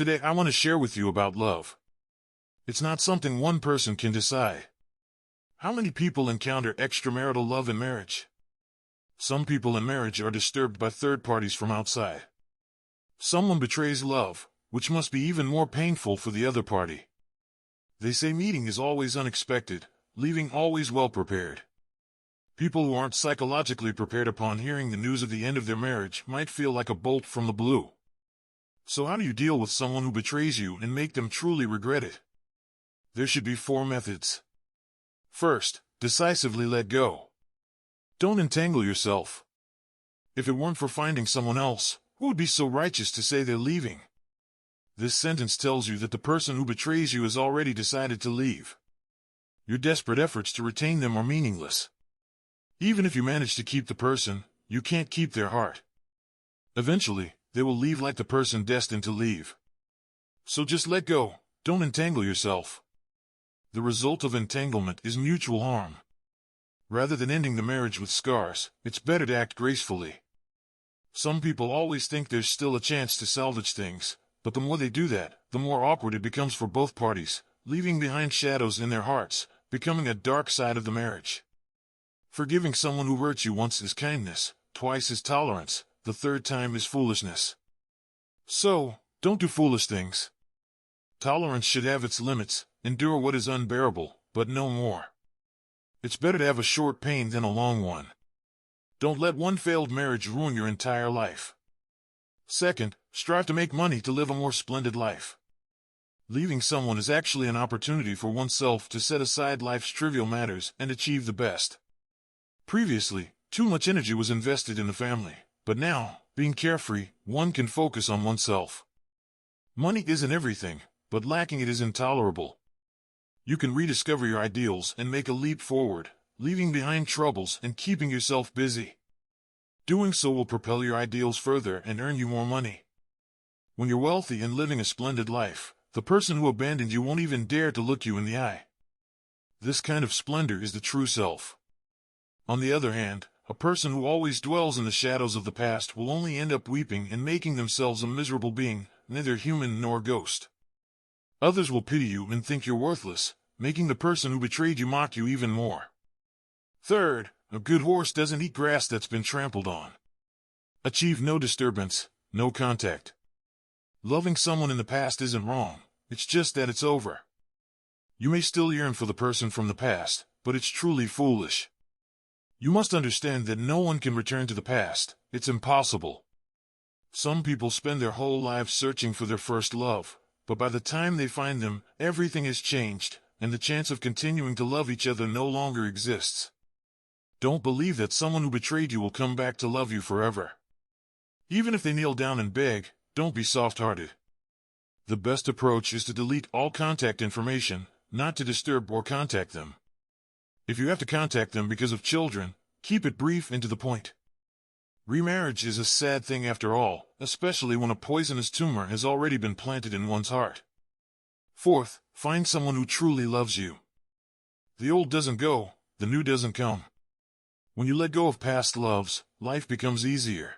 Today I want to share with you about love. It's not something one person can decide. How many people encounter extramarital love in marriage? Some people in marriage are disturbed by third parties from outside. Someone betrays love, which must be even more painful for the other party. They say meeting is always unexpected, leaving always well prepared. People who aren't psychologically prepared upon hearing the news of the end of their marriage might feel like a bolt from the blue. So how do you deal with someone who betrays you and make them truly regret it? There should be 4 methods. First, decisively let go. Don't entangle yourself. If it weren't for finding someone else, who would be so righteous to say they're leaving? This sentence tells you that the person who betrays you has already decided to leave. Your desperate efforts to retain them are meaningless. Even if you manage to keep the person, you can't keep their heart. Eventually, they will leave like the person destined to leave. So just let go, don't entangle yourself. The result of entanglement is mutual harm. Rather than ending the marriage with scars, it's better to act gracefully. Some people always think there's still a chance to salvage things, but the more they do that, the more awkward it becomes for both parties, leaving behind shadows in their hearts, becoming a dark side of the marriage. Forgiving someone who hurt you once is kindness, twice is tolerance, the third time is foolishness. So, don't do foolish things. Tolerance should have its limits, endure what is unbearable, but no more. It's better to have a short pain than a long one. Don't let one failed marriage ruin your entire life. Second, strive to make money to live a more splendid life. Leaving someone is actually an opportunity for oneself to set aside life's trivial matters and achieve the best. Previously, too much energy was invested in the family, but now, being carefree, one can focus on oneself. Money isn't everything, but lacking it is intolerable. You can rediscover your ideals and make a leap forward, leaving behind troubles and keeping yourself busy. Doing so will propel your ideals further and earn you more money. When you're wealthy and living a splendid life, the person who abandoned you won't even dare to look you in the eye. This kind of splendor is the true self. On the other hand, a person who always dwells in the shadows of the past will only end up weeping and making themselves a miserable being, neither human nor ghost. Others will pity you and think you're worthless, making the person who betrayed you mock you even more. Third, a good horse doesn't eat grass that's been trampled on. Achieve no disturbance, no contact. Loving someone in the past isn't wrong, it's just that it's over. You may still yearn for the person from the past, but it's truly foolish. You must understand that no one can return to the past, it's impossible. Some people spend their whole lives searching for their first love, but by the time they find them, everything has changed, and the chance of continuing to love each other no longer exists. Don't believe that someone who betrayed you will come back to love you forever. Even if they kneel down and beg, don't be soft-hearted. The best approach is to delete all contact information, not to disturb or contact them. If you have to contact them because of children, keep it brief and to the point. Remarriage is a sad thing after all, especially when a poisonous tumor has already been planted in one's heart. Fourth, find someone who truly loves you. The old doesn't go, the new doesn't come. When you let go of past loves, life becomes easier.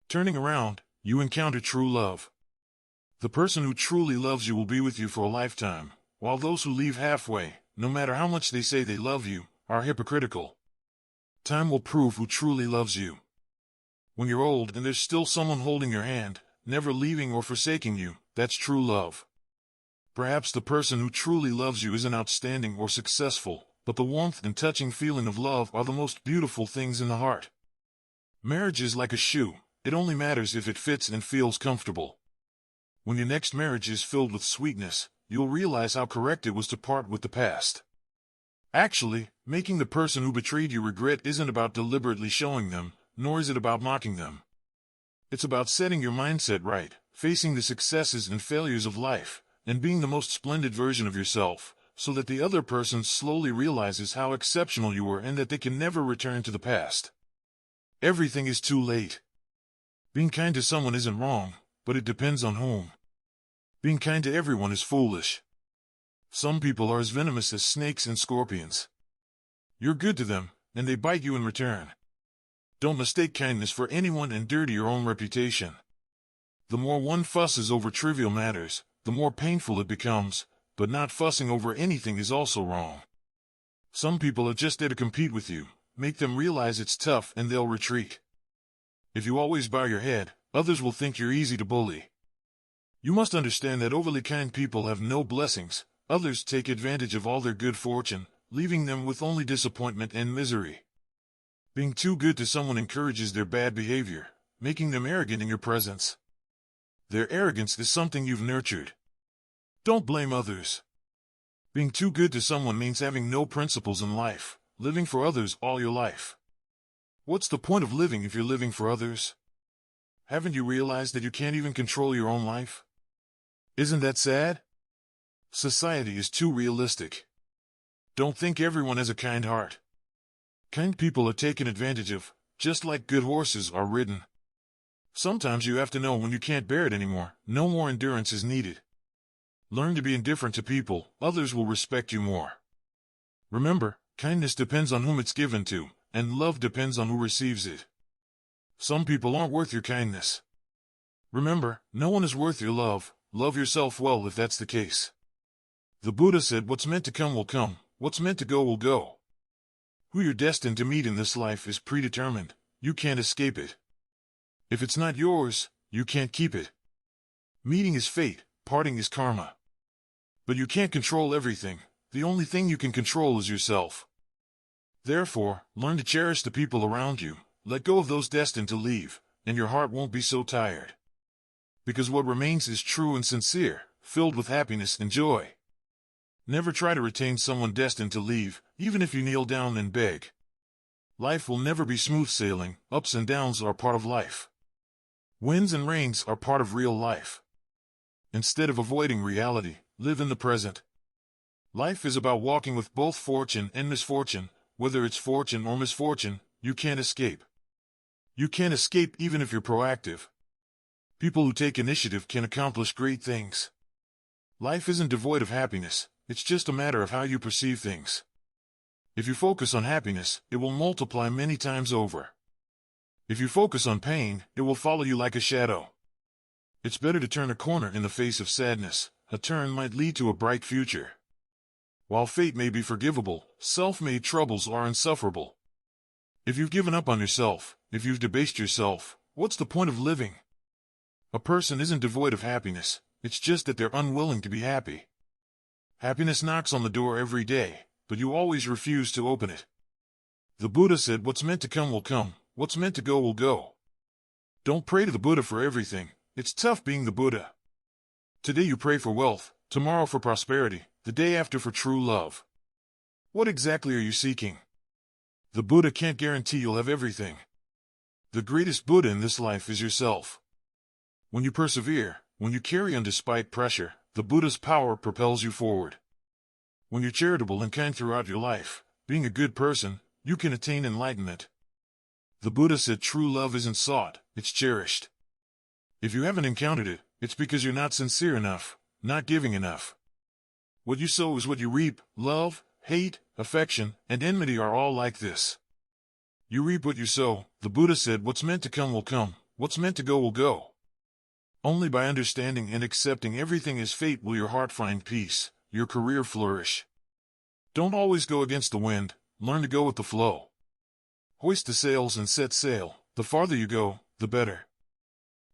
Turning around, you encounter true love. The person who truly loves you will be with you for a lifetime, while those who leave halfway, no matter how much they say they love you, are hypocritical. Time will prove who truly loves you. When you're old and there's still someone holding your hand, never leaving or forsaking you, that's true love. Perhaps the person who truly loves you isn't outstanding or successful, but the warmth and touching feeling of love are the most beautiful things in the heart. Marriage is like a shoe, it only matters if it fits and feels comfortable. When your next marriage is filled with sweetness, you'll realize how correct it was to part with the past. Actually, making the person who betrayed you regret isn't about deliberately showing them, nor is it about mocking them. It's about setting your mindset right, facing the successes and failures of life, and being the most splendid version of yourself, so that the other person slowly realizes how exceptional you were and that they can never return to the past. Everything is too late. Being kind to someone isn't wrong, but it depends on whom. Being kind to everyone is foolish. Some people are as venomous as snakes and scorpions. You're good to them, and they bite you in return. Don't mistake kindness for anyone and dirty your own reputation. The more one fusses over trivial matters, the more painful it becomes, but not fussing over anything is also wrong. Some people are just there to compete with you. Make them realize it's tough and they'll retreat. If you always bow your head, others will think you're easy to bully. You must understand that overly kind people have no blessings. Others take advantage of all their good fortune, leaving them with only disappointment and misery. Being too good to someone encourages their bad behavior, making them arrogant in your presence. Their arrogance is something you've nurtured. Don't blame others. Being too good to someone means having no principles in life, living for others all your life. What's the point of living if you're living for others? Haven't you realized that you can't even control your own life? Isn't that sad? Society is too realistic. Don't think everyone has a kind heart. Kind people are taken advantage of, just like good horses are ridden. Sometimes you have to know when you can't bear it anymore. No more endurance is needed. Learn to be indifferent to people, others will respect you more. Remember, kindness depends on whom it's given to, and love depends on who receives it. Some people aren't worth your kindness. Remember, no one is worth your love. Love yourself well if that's the case. The Buddha said what's meant to come will come, what's meant to go will go. Who you're destined to meet in this life is predetermined. You can't escape it. If it's not yours, you can't keep it. Meeting is fate, parting is karma. But you can't control everything. The only thing you can control is yourself. Therefore, learn to cherish the people around you. Let go of those destined to leave, and your heart won't be so tired. Because what remains is true and sincere, filled with happiness and joy. Never try to retain someone destined to leave, even if you kneel down and beg. Life will never be smooth sailing. Ups and downs are part of life. Winds and rains are part of real life. Instead of avoiding reality, live in the present. Life is about walking with both fortune and misfortune. Whether it's fortune or misfortune, you can't escape. You can't escape even if you're proactive. People who take initiative can accomplish great things. Life isn't devoid of happiness, it's just a matter of how you perceive things. If you focus on happiness, it will multiply many times over. If you focus on pain, it will follow you like a shadow. It's better to turn a corner in the face of sadness. A turn might lead to a bright future. While fate may be forgivable, self-made troubles are insufferable. If you've given up on yourself, if you've debased yourself, what's the point of living? A person isn't devoid of happiness, it's just that they're unwilling to be happy. Happiness knocks on the door every day, but you always refuse to open it. The Buddha said what's meant to come will come, what's meant to go will go. Don't pray to the Buddha for everything. It's tough being the Buddha. Today you pray for wealth, tomorrow for prosperity, the day after for true love. What exactly are you seeking? The Buddha can't guarantee you'll have everything. The greatest Buddha in this life is yourself. When you persevere, when you carry on despite pressure, the Buddha's power propels you forward. When you're charitable and kind throughout your life, being a good person, you can attain enlightenment. The Buddha said true love isn't sought, it's cherished. If you haven't encountered it, it's because you're not sincere enough, not giving enough. What you sow is what you reap. Love, hate, affection, and enmity are all like this. You reap what you sow. The Buddha said what's meant to come will come, what's meant to go will go. Only by understanding and accepting everything as fate will your heart find peace, your career flourish. Don't always go against the wind, learn to go with the flow. Hoist the sails and set sail. The farther you go, the better.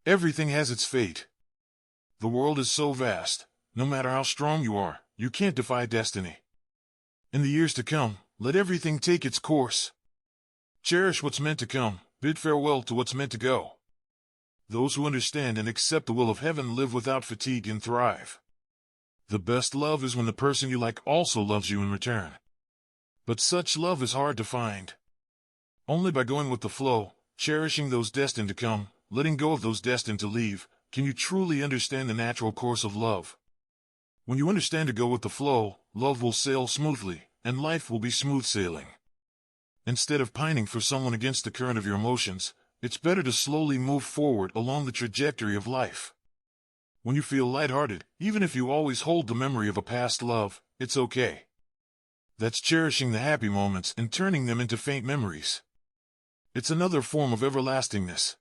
Everything has its fate. The world is so vast, no matter how strong you are, you can't defy destiny. In the years to come, let everything take its course. Cherish what's meant to come, bid farewell to what's meant to go. Those who understand and accept the will of heaven live without fatigue and thrive. The best love is when the person you like also loves you in return. But such love is hard to find. Only by going with the flow, cherishing those destined to come, letting go of those destined to leave, can you truly understand the natural course of love. When you understand to go with the flow, love will sail smoothly, and life will be smooth sailing. Instead of pining for someone against the current of your emotions, it's better to slowly move forward along the trajectory of life. When you feel lighthearted, even if you always hold the memory of a past love, it's okay. That's cherishing the happy moments and turning them into faint memories. It's another form of everlastingness.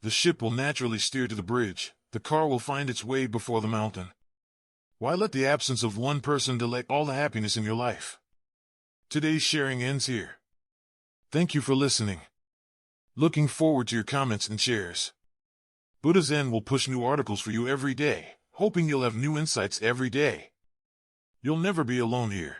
The ship will naturally steer to the bridge. The car will find its way before the mountain. Why let the absence of one person delay all the happiness in your life? Today's sharing ends here. Thank you for listening. Looking forward to your comments and shares. Buddha Zen will push new articles for you every day, hoping you'll have new insights every day. You'll never be alone here.